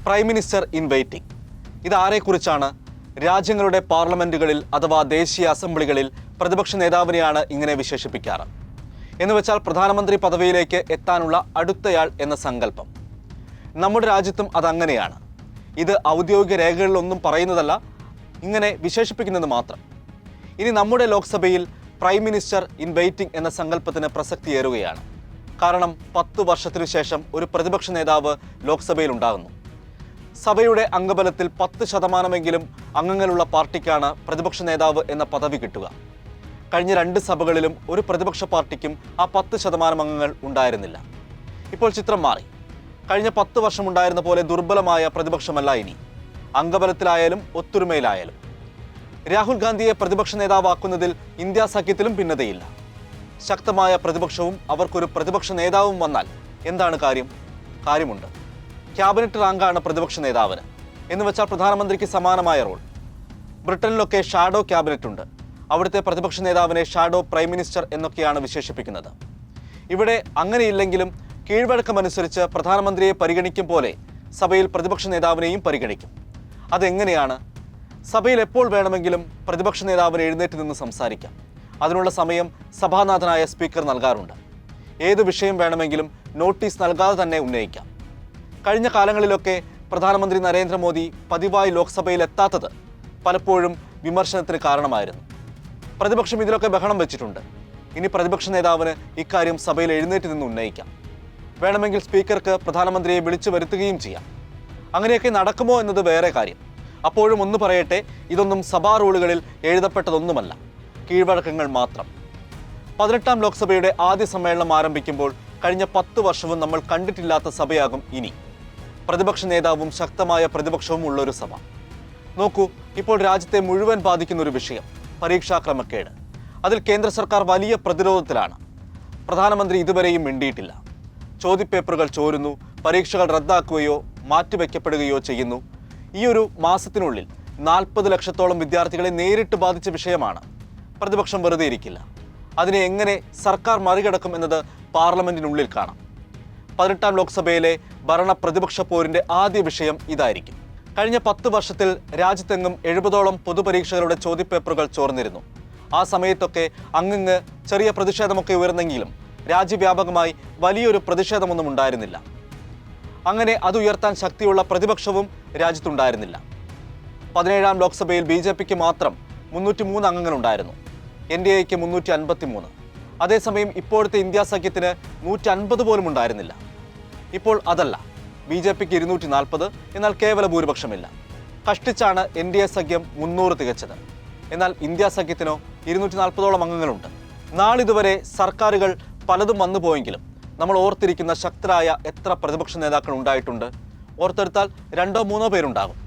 Prime minister in waiting. ഇതാരെക്കുറിച്ചാണ്? രാജ്യങ്ങളുടെ പാർലമെന്റുകളിൽ അഥവാ ദേശീയ അസംബ്ലികളിൽ പ്രതിപക്ഷ നേതാവിനെയാണ് ഇങ്ങനെ വിശേഷിപ്പിക്കാറ്. എന്നുവെച്ചാൽ പ്രധാനമന്ത്രി പദവിയിലേക്ക് എത്താനുള്ള അടുത്തയാൾ എന്ന സങ്കല്പം. നമ്മുടെ രാജ്യത്തും അതങ്ങനെയാണ്. ഇത് ഔദ്യോഗിക രേഖകളിലൊന്നും പറയുന്നതല്ല, ഇങ്ങനെ വിശേഷിപ്പിക്കുന്നത് മാത്രം. ഇനി നമ്മുടെ ലോക്സഭയിൽ പ്രൈം മിനിസ്റ്റർ ഇൻ വെയിറ്റിംഗ് എന്ന സങ്കല്പത്തിന് പ്രസക്തിയേറുകയാണ്. കാരണം 10 വർഷത്തിനു ശേഷം ഒരു പ്രതിപക്ഷ നേതാവ് ലോക്സഭയിൽ ഉണ്ടാകുന്നു. സഭയുടെ അംഗബലത്തിൽ 10% അംഗങ്ങളുള്ള പാർട്ടിക്കാണ് പ്രതിപക്ഷ നേതാവ് എന്ന പദവി കിട്ടുക. കഴിഞ്ഞ 2 സഭകളിലും ഒരു പ്രതിപക്ഷ പാർട്ടിക്കും ആ 10% അംഗങ്ങൾ ഉണ്ടായിരുന്നില്ല. ഇപ്പോൾ ചിത്രം മാറി. കഴിഞ്ഞ 10 വർഷം ഉണ്ടായിരുന്ന പോലെ ദുർബലമായ പ്രതിപക്ഷമല്ല ഇനി. അംഗബലത്തിലായാലും ഒത്തൊരുമയിലായാലും. രാഹുൽ ഗാന്ധിയെ പ്രതിപക്ഷ നേതാവാക്കുന്നതിൽ ഇന്ത്യ സഖ്യത്തിലും ഭിന്നതയില്ല. ശക്തമായ പ്രതിപക്ഷവും അവർക്കൊരു പ്രതിപക്ഷ നേതാവും വന്നാൽ എന്താണ് കാര്യം? കാര്യമുണ്ട്. ക്യാബിനറ്റ് റാങ്കാണ് പ്രതിപക്ഷ നേതാവിന്. എന്നുവെച്ചാൽ പ്രധാനമന്ത്രിക്ക് സമാനമായ റോൾ. ബ്രിട്ടനിലൊക്കെ ഷാഡോ ക്യാബിനറ്റ് ഉണ്ട്. അവിടുത്തെ പ്രതിപക്ഷ നേതാവിനെ ഷാഡോ പ്രൈം മിനിസ്റ്റർ എന്നൊക്കെയാണ് വിശേഷിപ്പിക്കുന്നത്. ഇവിടെ അങ്ങനെയില്ലെങ്കിലും കീഴ്വഴക്കമനുസരിച്ച് പ്രധാനമന്ത്രിയെ പരിഗണിക്കും പോലെ സഭയിൽ പ്രതിപക്ഷ നേതാവിനെയും പരിഗണിക്കും. അതെങ്ങനെയാണ്? സഭയിൽ എപ്പോൾ വേണമെങ്കിലും പ്രതിപക്ഷ നേതാവിന് എഴുന്നേറ്റ് നിന്ന് സംസാരിക്കാം. അതിനുള്ള സമയം സഭാനാഥനായ സ്പീക്കർ നൽകാറുണ്ട്. ഏത് വിഷയം വേണമെങ്കിലും നോട്ടീസ് നൽകാതെ തന്നെ ഉന്നയിക്കാം. കഴിഞ്ഞ കാലങ്ങളിലൊക്കെ പ്രധാനമന്ത്രി നരേന്ദ്രമോദി പതിവായി ലോക്സഭയിൽ എത്താത്തത് പലപ്പോഴും വിമർശനത്തിന് കാരണമായിരുന്നു. പ്രതിപക്ഷം ഇതിലൊക്കെ ബഹളം വെച്ചിട്ടുണ്ട്. ഇനി പ്രതിപക്ഷ നേതാവിന് ഇക്കാര്യം സഭയിൽ എഴുന്നേറ്റ് നിന്ന് ഉന്നയിക്കാം. വേണമെങ്കിൽ സ്പീക്കർക്ക് പ്രധാനമന്ത്രിയെ വിളിച്ചു വരുത്തുകയും ചെയ്യാം. അങ്ങനെയൊക്കെ നടക്കുമോ എന്നത് വേറെ കാര്യം. അപ്പോഴും ഒന്ന് പറയട്ടെ, ഇതൊന്നും സഭാ റൂളുകളിൽ എഴുതപ്പെട്ടതൊന്നുമല്ല, കീഴ്വഴക്കങ്ങൾ മാത്രം. 18ാം ലോക്സഭയുടെ ആദ്യ സമ്മേളനം ആരംഭിക്കുമ്പോൾ കഴിഞ്ഞ 10 വർഷവും നമ്മൾ കണ്ടിട്ടില്ലാത്ത സഭയാകും ഇനി. പ്രതിപക്ഷ നേതാവും ശക്തമായ പ്രതിപക്ഷവും ഉള്ളൊരു സഭ. നോക്കൂ, ഇപ്പോൾ രാജ്യത്തെ മുഴുവൻ ബാധിക്കുന്ന ഒരു വിഷയം പരീക്ഷാ ക്രമക്കേട്. അതിൽ കേന്ദ്ര സർക്കാർ വലിയ പ്രതിരോധത്തിലാണ്. പ്രധാനമന്ത്രി ഇതുവരെയും മിണ്ടിയിട്ടില്ല. ചോദ്യപേപ്പറുകൾ ചോരുന്നു, പരീക്ഷകൾ റദ്ദാക്കുകയോ മാറ്റിവെക്കപ്പെടുകയോ ചെയ്യുന്നു. ഈ ഒരു മാസത്തിനുള്ളിൽ 40 ലക്ഷത്തോളം വിദ്യാർത്ഥികളെ നേരിട്ട് ബാധിച്ച വിഷയമാണ്. പ്രതിപക്ഷം വെറുതെ ഇരിക്കില്ല. അതിനെ എങ്ങനെ സർക്കാർ മറികടക്കും എന്നത് പാർലമെന്റിനുള്ളിൽ കാണാം. 18ാം ലോക്സഭയിലെ ഭരണ പ്രതിപക്ഷ പോരിന്റെ ആദ്യ വിഷയം ഇതായിരിക്കും. കഴിഞ്ഞ 10 വർഷത്തിൽ രാജ്യത്തെങ്ങും 70ഓളം പൊതുപരീക്ഷകളുടെ ചോദ്യപേപ്പറുകൾ ചോർന്നിരുന്നു. ആ സമയത്തൊക്കെ അങ്ങിങ്ങ് ചെറിയ പ്രതിഷേധമൊക്കെ ഉയർന്നെങ്കിലും രാജ്യവ്യാപകമായി വലിയൊരു പ്രതിഷേധമൊന്നും ഉണ്ടായിരുന്നില്ല. അങ്ങനെ അത് ഉയർത്താൻ ശക്തിയുള്ള പ്രതിപക്ഷവും രാജ്യത്തുണ്ടായിരുന്നില്ല. 17ാം ലോക്സഭയിൽ BJPക്ക് മാത്രം 303 അംഗങ്ങളുണ്ടായിരുന്നു. NDAക്ക് 353. അതേസമയം ഇപ്പോഴത്തെ ഇന്ത്യ സഖ്യത്തിന് 150 പോലും ഉണ്ടായിരുന്നില്ല. ഇപ്പോൾ അതല്ല. BJPക്ക് 240, എന്നാൽ കേവല ഭൂരിപക്ഷമില്ല. കഷ്ടിച്ചാണ് NDA സഖ്യം 300 തികച്ചത്. എന്നാൽ ഇന്ത്യ സഖ്യത്തിനോ 240ഓളം അംഗങ്ങളുണ്ട്. നാളിതുവരെ സർക്കാരുകൾ പലതും വന്നു പോയെങ്കിലും നമ്മൾ ഓർത്തിരിക്കുന്ന ശക്തരായ എത്ര പ്രതിപക്ഷ നേതാക്കൾ ഉണ്ടായിട്ടുണ്ട്? ഓർത്തെടുത്താൽ 2-3 പേരുണ്ടാകും.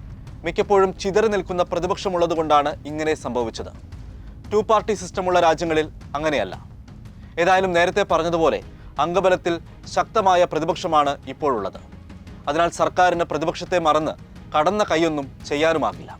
മിക്കപ്പോഴും ചിതറി നിൽക്കുന്ന പ്രതിപക്ഷമുള്ളത് കൊണ്ടാണ് ഇങ്ങനെ സംഭവിച്ചത്. 2 പാർട്ടി സിസ്റ്റമുള്ള രാജ്യങ്ങളിൽ അങ്ങനെയല്ല. ഏതായാലും നേരത്തെ പറഞ്ഞതുപോലെ അംഗബലത്തിൽ ശക്തമായ പ്രതിപക്ഷമാണ് ഇപ്പോഴുള്ളത്. അതിനാൽ സർക്കാരിന് പ്രതിപക്ഷത്തെ മറന്ന് കടന്ന കൈയൊന്നും ചെയ്യാനുമാകില്ല.